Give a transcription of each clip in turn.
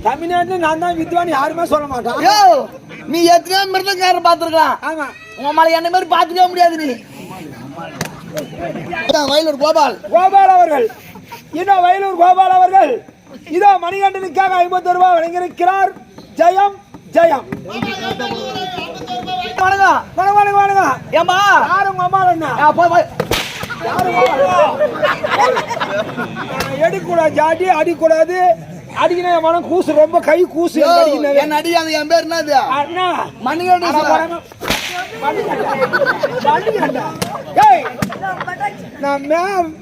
தமிழ்நாட்டுல நான் தான் வித்வான் யாருமே சொல்ல மாட்டான். நீ எத்தனையோ மிருதங்காரர் பாத்துருக்கலாம். ஆமா உங்க மேல என்ன மாதிரி பாத்துக்கவே முடியாது. நீ வயலூர் கோபால் அவர்கள், இதோ வயலூர் கோபால் அவர்கள் இதோ மணிகண்டனுக்காக 50 ரூபாய் வழங்கியிருக்கிறார். ஜெயம் ஜெயம். வணக்கம் வணக்கம் வணக்கம். ஏமா யாரு உங்க அம்மா? என்ன எடுக்கூடாது, ஜாட்டி அடிக்கூடாது. அடிக்கின மனம் கூசு, ரொம்ப கை கூசு. என்ன அடிக்காது. என் பேர் என்னது? மணிகண்டன்.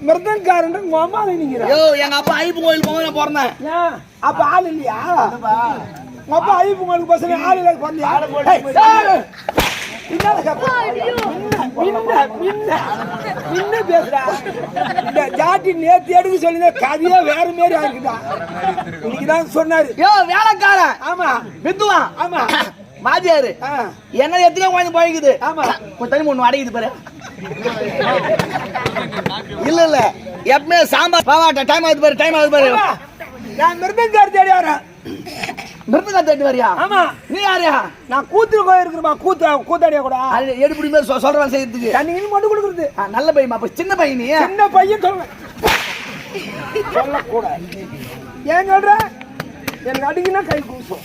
மிருதங்காரன் உங்க அம்மா நீங்க. எங்க அப்பா ஐப்பு கோயில் போக நான் பிறந்தேன். அப்ப ஆள் இல்லையா? உங்க அப்பா ஐப்பு கோயிலுக்கு பசங்க ஆள் இல்லை. ஜாட்டி நேத்து எடுக்க சொல்லி கதையா வேற மாரி ஆயிருக்குதா. இன்னைக்குதான் சொன்னாரு. வேலைக்காரன். ஆமா வித்துவான். ஆமா மாதியாரு என்ன எத்தனை குழந்தை பழகுது. ஆமா தனி ஒண்ணு அடைக்குது பாரு. இல்ல எப்பவுமே சாம்பார் பாவாட்ட டைம் ஆகுது பாரு. டைம் ஆகுது பாரு. நான் மிருதங்கார் தேடி வரேன். மிருதங்கார் தேடி வரியா? ஆமா. நீ யாரியா? நான் கூத்து போயிருக்கிறேன். கூத்தாடியா கூட எடுப்படி மாதிரி சொல்றேன் செய்யறதுக்கு. தண்ணி மட்டும் கொடுக்குறது. நல்ல பையன். அப்ப சின்ன பையன். நீ சின்ன பையன் சொல்லக்கூடாது. ஏன் சொல்ற? எனக்கு அடிக்கினா கை கூசும்.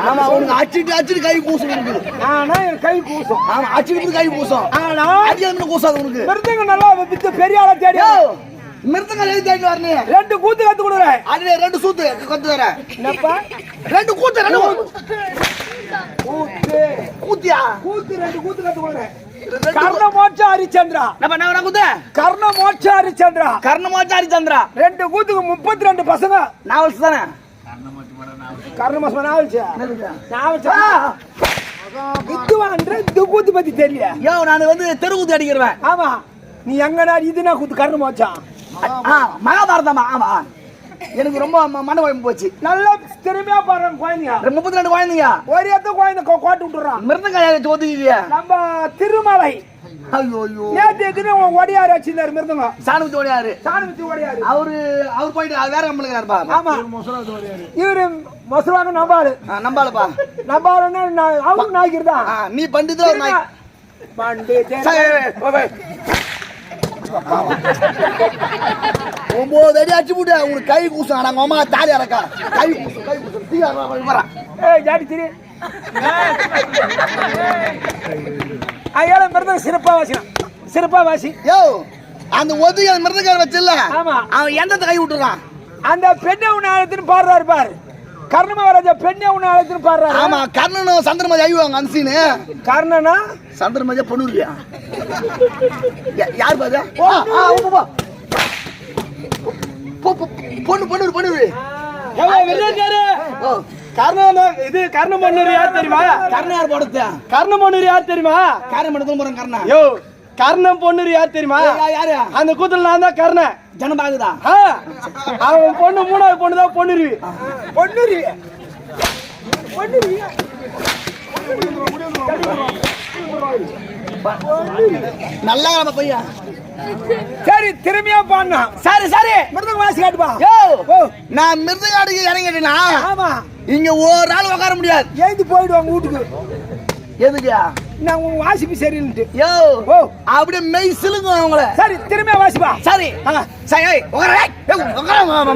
ஆமா உனக்கு அச்சிட்டு கை கூசும் இருக்குது. ஆனா எனக்கு கை கூசும். ஆமா அச்சிட்டு கை கூசும். ஆனா அடிக்கிறது கூசாது உனக்கு. மிருதங்க நல்லா வித்து பெரிய ஆளா தேடி. மிருதங்க எழுதி தேடி வரனே. 2 கூத்து கத்து கொடுறேன். அதுல 2 சூத்து கத்து வரேன். என்னப்பா 2 கூத்து 2 கூத்தியா? கூத்து 2 கூத்து கத்து கொடுறேன். கர்ணமோட்ச ஹரிச்சந்திரா. நம்ம கூத்து கர்ணமோட்ச ஹரிச்சந்திரா. கர்ணமோட்ச ஹரிச்சந்திரா. 2 கூத்துக்கு 32 பசங்க. நாவல்ஸ் தானே? கர்ணமோட்ச நாவல்ஸ். வித்துவான்ற இந்த கூத்து பத்தி தெரியல. நான் வந்து தெருக்கூத்து அடிக்கிறேன். ஆமா நீ எங்கடா இதுனா கூத்து? கர்ணமோட்சா மகாபாரதமா? ஆமா எனக்கு ரொம்ப மன குழம்பு போச்சு. நல்லா திறமையா பாருங்க குழந்தைங்க. 32 குழந்தைங்க. ஒரு எத்த குழந்தை கோட்டு விட்டுறான். மிருதங்காய ஒதுக்கிய நம்ம திருமலை. ஐயோ நேற்று ஒடியாரு வச்சிருந்தாரு மிருதங்க. சாணுத்தி ஒடியாரு. அவரு போயிட்டு வேற கம்பெனிக்காரப்பா. ஆமா இவரு மொசலாக நம்பாளுப்பா. நம்பாளுன்னா அவரு நாய்க்கிறதா. நீ பண்டிதா ஒரு நாய். ஒன்பது அடி அடிச்சு விட்டு உனக்கு கை கூசும். நாங்க அம்மா தாலி அறக்கா கை கூசும். ஜாடி திரி மிருதம் சிறப்பா வாசி. அந்த ஒதுங்க மிருதக்கார வச்சில்ல. ஆமா அவன் எந்த கை விட்டுறான்? அந்த பெண்ணை உன்னை அழைத்துன்னு பாடுறாரு பாரு. கர்ணமகாராஜா பெண்ணை உன்னை அழைத்துன்னு பாடுறாரு. ஆமா கர்ணனும் சந்திரமதி ஐயுவாங்க அந்த சீனு. கர்ணனா சந்திரமதியா பொண்ணுரியா? யார் பாரு? பொண்ணு இது கர்ணம் பொண்ணு யார் தெரியுமா? கர்ணயார் படத்த கர்ணம் பொண்ணு யார் தெரியுமா? கர்ணம் படத்துல போறேன். கர்ணா கர்ணம் பொண்ணு யார் தெரியுமா? யாரு? அந்த கூத்துல நான் தான் கர்ணன். ஜனபாகுதா அவன் பொண்ணு 3வது பொண்ணு தான் பொண்ணுருவி. நல்லா பையா. சரி திறமையா பாடுனா. சரி மிருதங்க வாசி காட்டுப்பா. நான் மிருதங்க அடிக்க இறங்கிட்டேனா? ஆமா இங்க ஒரு ஆள் உட்கார முடியாது. ஏந்து போயிடுவாங்க வீட்டுக்கு. எதுக்கா? நான் உங்க வாசிப்பு சரின்னுட்டு. அப்படியே மெய் சிலுங்க அவங்கள. சரி திறமையா வாசிப்பா. சரி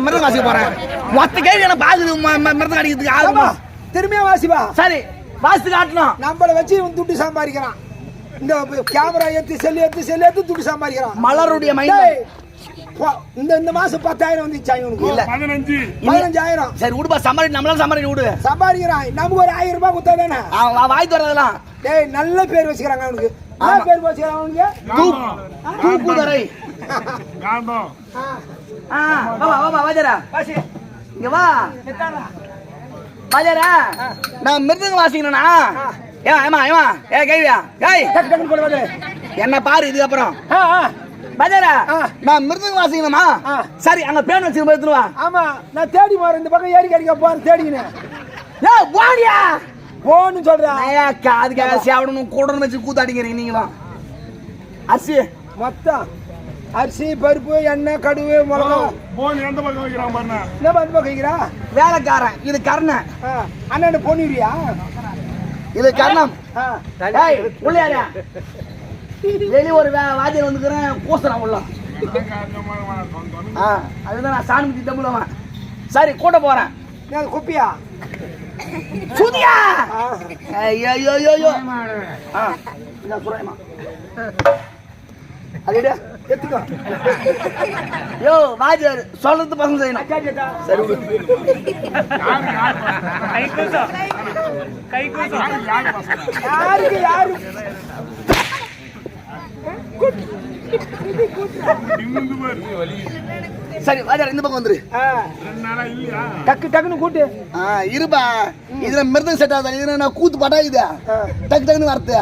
மிருதங்க வாசிக்க போறேன். மொத்த கேள்வி என்ன பாக்குது மிருதங்க அடிக்கிறதுக்கு ஆகுமா? திறமையா வாசிப்பா. சரி வாசி காட்டணும். நம்மள வச்சு துட்டு சம்பாதிக்கிறான். இந்த கேமரா ஏத்தி செல்லு துட்டு சம்பாதிக்கிறான். மலருடைய மைண்ட் இந்த மாசம் 10,000 வந்துச்சு இவனுக்கு. இல்ல 15,000. சரி விடுப்பா சம்பாதி. நம்மளால சம்பாதி விடு. சம்பாதிக்கிறான். நமக்கு ஒரு 1000 ரூபாய் கொடுத்தா தானே வாய்த்து வரதெல்லாம். டேய் நல்ல பேர் வச்சுக்கிறாங்க அவனுக்கு. என்ன பேர் வச்சுக்கிறாங்க அவனுக்கு? தூக்குதரை. வாஜரா இங்க வா. வாஜரா நான் மிருதங்க வாசிக்கணும்னா என்ன பாரு. இதுக்கு அப்புறம் பஜாரா நான் மிருதங்க வாசிக்கணுமா? சரி அங்க பேன் வச்சு எடுத்துவா. ஆமா நான் தேடி போறேன். இந்த பக்கம் ஏறி கடிக்க போறேன் தேடிக்கினேன். போனியா போன்னு சொல்றேன். அதுக்காக சாப்பிடணும் கூடணும் வச்சு கூத்தாடிக்கிறீங்க நீங்களும். அரிசி மொத்தம் அரிசி பருப்பு எண்ணெய் கடுகு மிளகா போன் எந்த பக்கம் வைக்கிறான் பாருண்ணா. என்ன வந்து வைக்கிறா வேலைக்காரன் இது கர்ணன் அண்ணன் பொண்ணுரியா இது கர்ணம் உள்ளாரியா வெளியே ஒரு வாத்தியம் வந்துக்கிறேன் கூசுறான் உள்ள அதுதான் நான் சாமி திட்டம் உள்ளவன் சரி கூட்ட போறேன் குப்பியா சுதியா ஐயோ சுரேமா அது எத்துக்கோ யோ வாத்தியார் சொல்றது பசங்க செய்யணும் சரி யாருக்கு யாரு சரி வாத்தியார் இந்த பக்கம் வந்துரு. டக்கு டக்குன்னு கூட்டு இருப்பா இதுல மிருதம் செட் ஆகுது இதுல நான் கூத்து பட்டாக்குது டக்கு டக்குன்னு வரது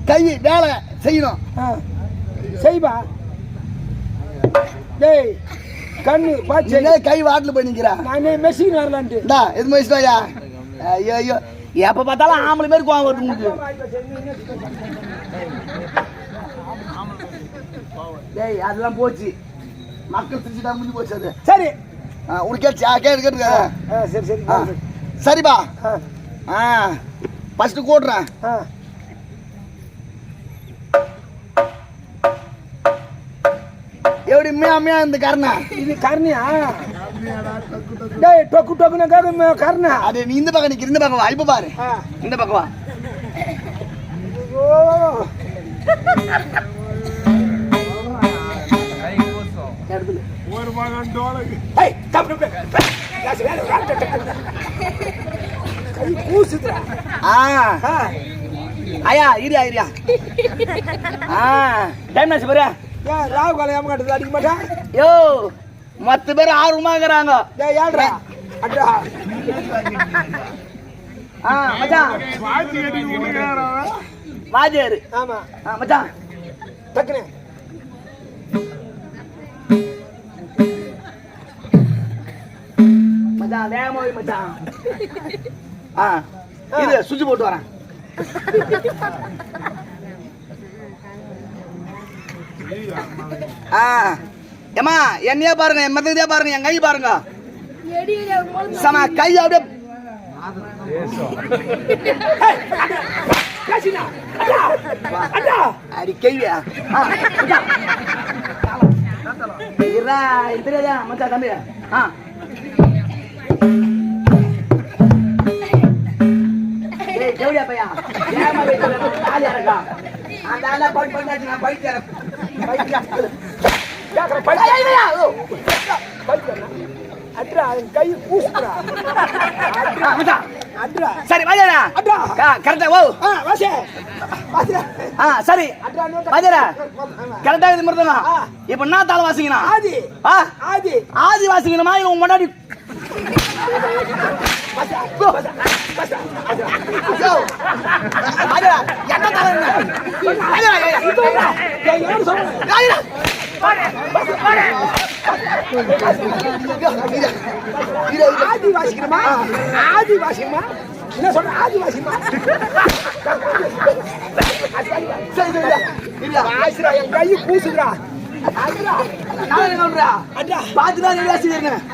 கை வேலை செய்யணும் செய்வா டேய் கண்ணு பாச்சு கை வாட்டில் போய் நிற்கிறேன் நானே மெஷின் வரலான்ட்டு எது மெஷினாயா ஐயோ ஐயோ எப்ப பார்த்தாலும் ஆம்பளை பேருக்கு வாங்க வருது உங்களுக்கு டேய் அதெல்லாம் போச்சு மக்கள் திருச்சிட்டா முடிஞ்சு போச்சு அது சரி உனக்கு கேட்டு சரி சரி சரிப்பா ஃபர்ஸ்ட் கூட்டுறேன் எப்படி மேமையா இந்த கர்ணா இது கர்ணியா டேய் டொக்கு டொக்குன்னு கேட்க கர்ணா அது நீ இந்த பக்கம் நிக்கிற இந்த பக்கம் வா இப்ப பாரு இந்த பக்கம் வா ஒரு மகன் டோலக்கு ஐயா இரியா இரியா டைம் ஆச்சு பாரு ராவு காலையாம கட்டுறது அடிக்க மாட்டேன் யோ மொத்த பேர் ஆர்வமாகறாங்க ஏழ்ரா அட்டா மச்சான் வாத்தி கட்டி விடுறாரா வாஜேரு ஆமா மச்சான் டக்குனே மச்சான் வேகமா போய் மச்சான் இது சுவிட்ச் போட்டு வரேன் ஏமா என்னையே பாருங்க என் மதத்தையே பாருங்க என் கை பாருங்க சமா கை அப்படியே அடி கைவியா தெரியாதா மச்சா தம்பி ஜவுளியா பையா காலியா இருக்கா அந்த பண்ணாச்சு நான் பைத்தியம் கை பூசுறா சரி வாஜரா கரெக்டா ஓ சரி வாஜரா கரெக்டா இது மருந்தா இப்ப நான் தாள வாசிக்கணும் ஆதி ஆதி ஆதி வாசிக்கணுமா இவன் முன்னாடி என்ன ஆதி வாசிக்கணுமா ஆதி வாசிக்கணுமா என்ன சொல்ற ஆதி வாசிக்கணுமா என் கை பூசுதுடா பாத்துதான் வாசிக்கிறேன்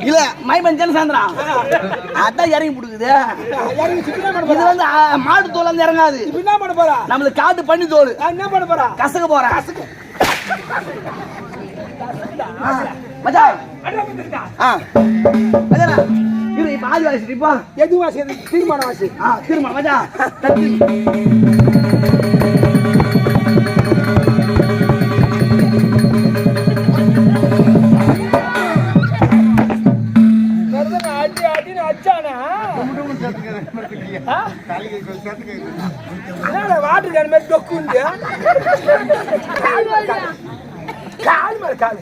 இல்ல மைமன் ஜனசாந்திரா அதான் இறங்கி புடுக்குது இது வந்து மாடு தோல் வந்து இறங்காது என்ன பண்ண போறா நம்மளுக்கு காட்டு பண்ணி தோல் என்ன பண்ண போறா கசக்க போறேன் மச்சான் இது இப்ப ஆதி வாசி இப்போ எது வாசி தீர்மான வாசி தீர்மானம் மச்சான் வாட்டர் கேன் மாதிரி டொக்கு கால் மேல கால்